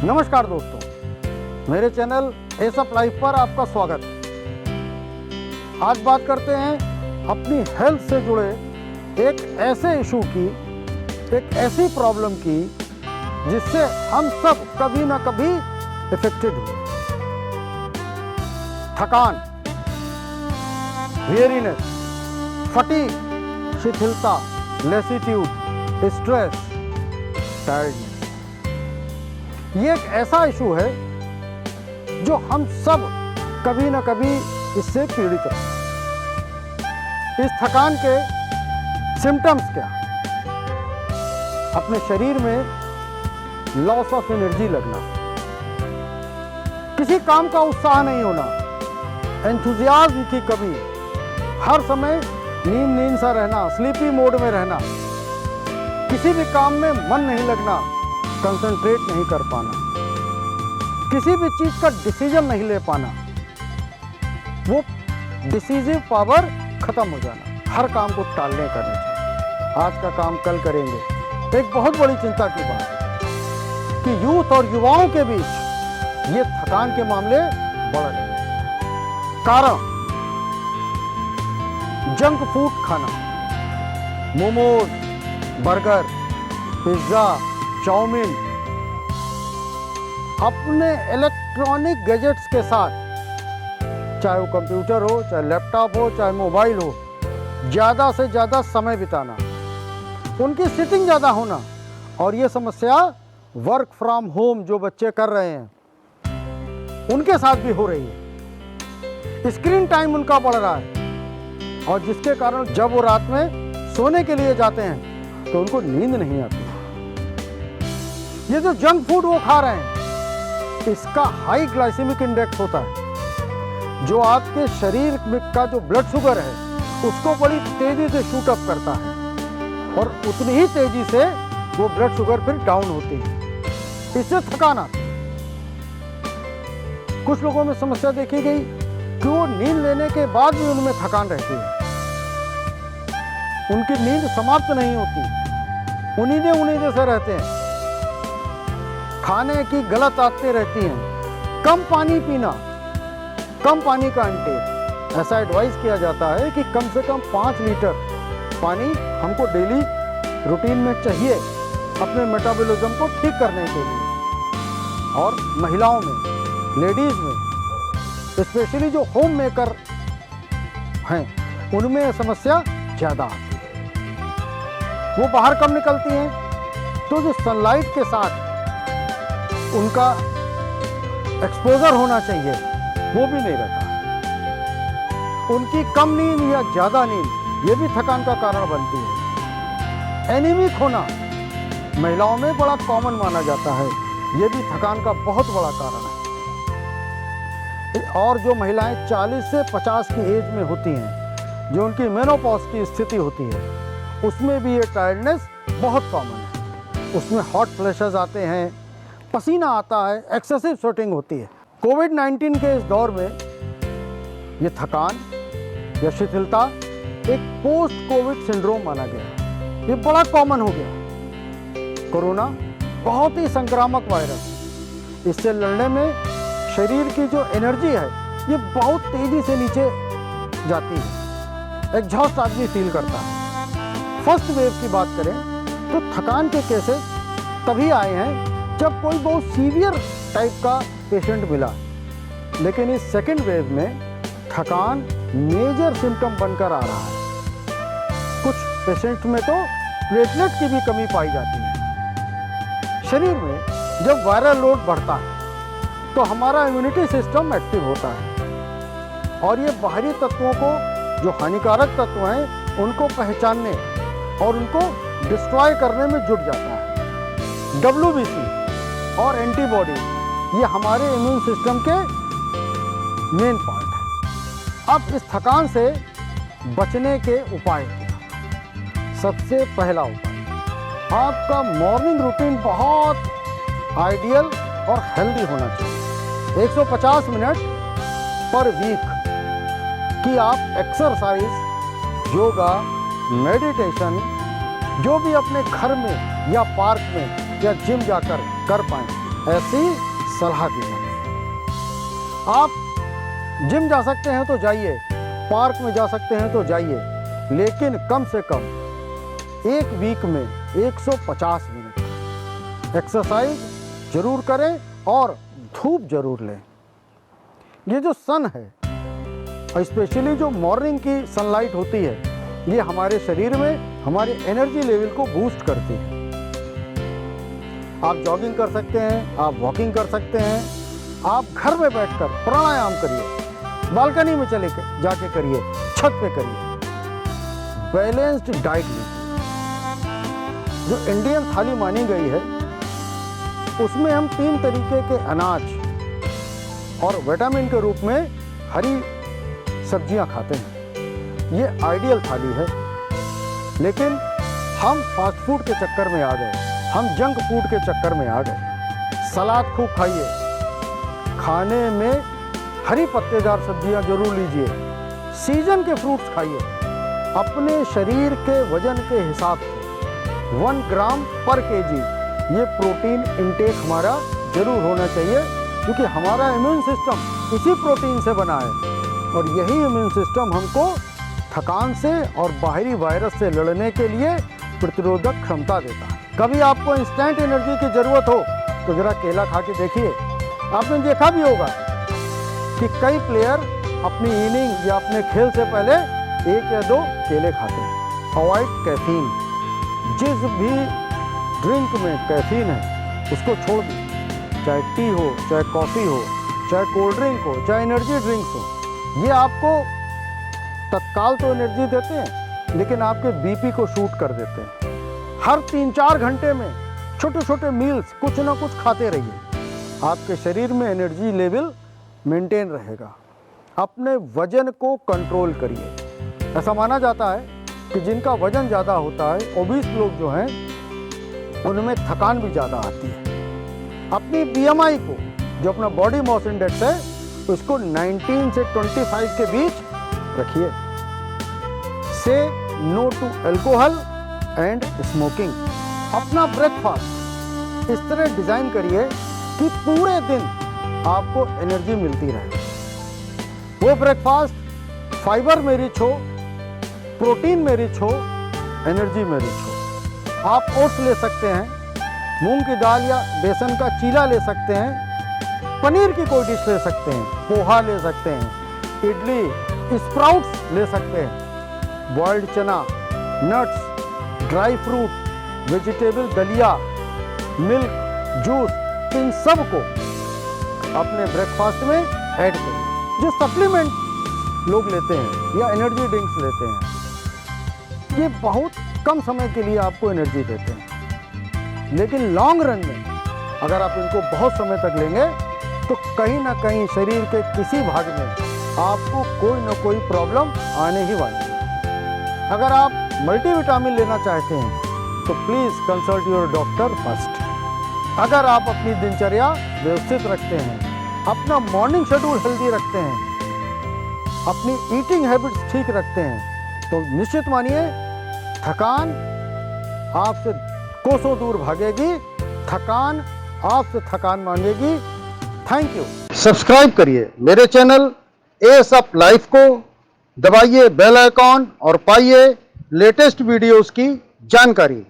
नमस्कार दोस्तों, मेरे चैनल एसअप लाइफ पर आपका स्वागत है। आज बात करते हैं अपनी हेल्थ से जुड़े एक ऐसे इशू की, एक ऐसी प्रॉब्लम की जिससे हम सब कभी ना कभी इफेक्टेड हुए। थकान, वेयरीनेस, फटीग, शिथिलता, लेसीट्यूड, स्ट्रेस, टायर्डनेस। ये एक ऐसा इशू है जो हम सब कभी ना कभी इससे पीड़ित हैं। इस थकान के सिम्टम्स क्या? अपने शरीर में लॉस ऑफ एनर्जी लगना, किसी काम का उत्साह नहीं होना, एंथुजियाज्म की कमी, हर समय नींद सा रहना, स्लीपी मोड में रहना, किसी भी काम में मन नहीं लगना, कंसंट्रेट नहीं कर पाना, किसी भी चीज का डिसीजन नहीं ले पाना, वो डिसीजिव पावर खत्म हो जाना, हर काम को टालने का नेचर, आज का काम कल करेंगे। एक बहुत बड़ी चिंता की बात है कि यूथ और युवाओं के बीच ये थकान के मामले बढ़ रहे हैं। कारण जंक फूड खाना, मोमोज, बर्गर, पिज्जा, चाउमीन, अपने इलेक्ट्रॉनिक गैजेट्स के साथ, चाहे वो कंप्यूटर हो, चाहे लैपटॉप हो, चाहे मोबाइल हो, ज़्यादा से ज़्यादा समय बिताना, उनकी सिटिंग ज़्यादा होना, और ये समस्या वर्क फ्रॉम होम जो बच्चे कर रहे हैं उनके साथ भी हो रही है। स्क्रीन टाइम उनका बढ़ रहा है और जिसके कारण जब वो रात में सोने के लिए जाते हैं तो उनको नींद नहीं आती। ये जो जंक फूड वो खा रहे हैं, इसका हाई ग्लाइसेमिक इंडेक्स होता है, जो आपके शरीर में का जो ब्लड शुगर है उसको बड़ी तेजी से शूट अप करता है और उतनी ही तेजी से वो ब्लड शुगर फिर डाउन होती है। इससे थकान आती है। कुछ लोगों में समस्या देखी गई कि वो नींद लेने के बाद भी उनमें थकान रहती है, उनकी नींद समाप्त नहीं होती, उन्हीं से रहते हैं, खाने की गलत आदतें रहती हैं, कम पानी पीना, कम पानी का इंटेक। ऐसा एडवाइस किया जाता है कि कम से कम 5 लीटर पानी हमको डेली रूटीन में चाहिए अपने मेटाबॉलिज्म को ठीक करने के लिए। और महिलाओं में, लेडीज में, स्पेशली जो होम मेकर हैं, उनमें यह समस्या ज़्यादा आती है। वो बाहर कम निकलती हैं तो जो सनलाइट के साथ उनका एक्सपोजर होना चाहिए वो भी नहीं रहता। उनकी कम नींद या ज़्यादा नींद ये भी थकान का कारण बनती है। एनीमिक होना महिलाओं में बड़ा कॉमन माना जाता है, ये भी थकान का बहुत बड़ा कारण है। और जो महिलाएं 40 से 50 की एज में होती हैं, जो उनकी मेनोपॉज की स्थिति होती है, उसमें भी ये टायर्डनेस बहुत कॉमन है। उसमें हॉट फ्लैशेस आते हैं, पसीना आता है, एक्सेसिव स्वेटिंग होती है। कोविड-19 के इस दौर में ये थकान या शिथिलता एक पोस्ट कोविड सिंड्रोम माना गया। ये बड़ा कॉमन हो गया। कोरोना बहुत ही संक्रामक वायरस, इससे लड़ने में शरीर की जो एनर्जी है ये बहुत तेजी से नीचे जाती है, एग्जॉस्ट आदमी फील करता है। फर्स्ट वेव की बात करें तो थकान के केसेस तभी आए हैं जब कोई बहुत सीवियर टाइप का पेशेंट मिला, लेकिन इस सेकेंड वेव में थकान मेजर सिम्टम बनकर आ रहा है। कुछ पेशेंट में तो प्लेटलेट की भी कमी पाई जाती है। शरीर में जब वायरल लोड बढ़ता है तो हमारा इम्यूनिटी सिस्टम एक्टिव होता है और ये बाहरी तत्वों को, जो हानिकारक तत्व हैं, उनको पहचानने और उनको डिस्ट्रॉय करने में जुट जाता है। WBC और एंटीबॉडी ये हमारे इम्यून सिस्टम के मेन पार्ट है। अब इस थकान से बचने के उपाय क्या? सबसे पहला उपाय, आपका मॉर्निंग रूटीन बहुत आइडियल और हेल्दी होना चाहिए। 150 मिनट पर वीक की आप एक्सरसाइज, योगा, मेडिटेशन, जो भी अपने घर में या पार्क में या जिम जाकर कर पाएं, ऐसी सलाह दी जाती है। आप जिम जा सकते हैं तो जाइए, पार्क में जा सकते हैं तो जाइए, लेकिन कम से कम एक वीक में 150 मिनट एक्सरसाइज जरूर करें और धूप जरूर लें। ये जो सन है, स्पेशली जो मॉर्निंग की सनलाइट होती है, ये हमारे शरीर में हमारे एनर्जी लेवल को बूस्ट करती है। आप जॉगिंग कर सकते हैं, आप वॉकिंग कर सकते हैं, आप घर में बैठकर प्राणायाम करिए, बालकनी में चले जाके करिए, छत पे करिए। बैलेंस्ड डाइट लीजिए। जो इंडियन थाली मानी गई है उसमें हम 3 तरीके के अनाज और विटामिन के रूप में हरी सब्जियां खाते हैं। ये आइडियल थाली है, लेकिन हम फास्ट फूड के चक्कर में आ गए, हम जंक फूड के चक्कर में आ गए। सलाद खूब खाइए, खाने में हरी पत्तेदार सब्जियां जरूर लीजिए, सीजन के फ्रूट्स खाइए। अपने शरीर के वजन के हिसाब से 1 ग्राम पर केजी ये प्रोटीन इंटेक हमारा जरूर होना चाहिए, क्योंकि हमारा इम्यून सिस्टम इसी प्रोटीन से बना है और यही इम्यून सिस्टम हमको थकान से और बाहरी वायरस से लड़ने के लिए प्रतिरोधक क्षमता देता है। कभी आपको इंस्टेंट एनर्जी की ज़रूरत हो तो ज़रा केला खा के देखिए। आपने देखा भी होगा कि कई प्लेयर अपनी इनिंग या अपने खेल से पहले 1 या 2 केले खाते हैं। Avoid caffeine. जिस भी ड्रिंक में कैफीन है उसको छोड़ दीजिए, चाहे टी हो, चाहे कॉफ़ी हो, चाहे कोल्ड ड्रिंक हो, चाहे एनर्जी ड्रिंक्स हो। ये आपको तत्काल तो एनर्जी देते हैं, लेकिन आपके बीपी को शूट कर देते हैं। हर 3-4 घंटे में छोटे छोटे मील्स कुछ ना कुछ खाते रहिए, आपके शरीर में एनर्जी लेवल मेंटेन रहेगा। अपने वजन को कंट्रोल करिए। ऐसा माना जाता है कि जिनका वजन ज़्यादा होता है, ओबीस लोग जो हैं, उनमें थकान भी ज़्यादा आती है। अपनी बीएमआई को, जो अपना बॉडी मास इंडेक्स है, उसको 19 से 25 के बीच रखिए। Say no to alcohol and smoking. अपना ब्रेकफास्ट इस तरह डिज़ाइन करिए कि पूरे दिन आपको एनर्जी मिलती रहे। वो ब्रेकफास्ट फाइबर में रिच हो, प्रोटीन में रिच हो, एनर्जी में रिच हो। आप ओट्स ले सकते हैं, मूंग की दाल या बेसन का चीला ले सकते हैं, पनीर की कोई डिश ले सकते हैं, पोहा ले सकते हैं, इडली, स्प्राउट्स ले सकते हैं, बॉइल्ड चना, नट्स, ड्राई फ्रूट, वेजिटेबल दलिया, मिल्क, जूस, इन सब को अपने ब्रेकफास्ट में ऐड करें। जो सप्लीमेंट लोग लेते हैं या एनर्जी ड्रिंक्स लेते हैं, ये बहुत कम समय के लिए आपको एनर्जी देते हैं, लेकिन लॉन्ग रन में अगर आप इनको बहुत समय तक लेंगे तो कहीं ना कहीं शरीर के किसी भाग में आपको कोई ना कोई प्रॉब्लम आने ही वाली है। अगर आप मल्टीविटामिन लेना चाहते हैं तो please consult your doctor first. अगर आप अपनी दिनचर्या व्यवस्थित रखते हैं, अपना मॉर्निंग शेड्यूल हेल्दी रखते हैं, अपनी ईटिंग हैबिट्स ठीक रखते हैं, तो निश्चित मानिए थकान आपसे कोसों दूर भागेगी, थकान आपसे थकान मांगेगी। Thank you. सब्सक्राइब करिए मेरे चैनल एएसएफ लाइफ को, दबाइए बेल आइकॉन और पाइए लेटेस्ट वीडियोस की जानकारी।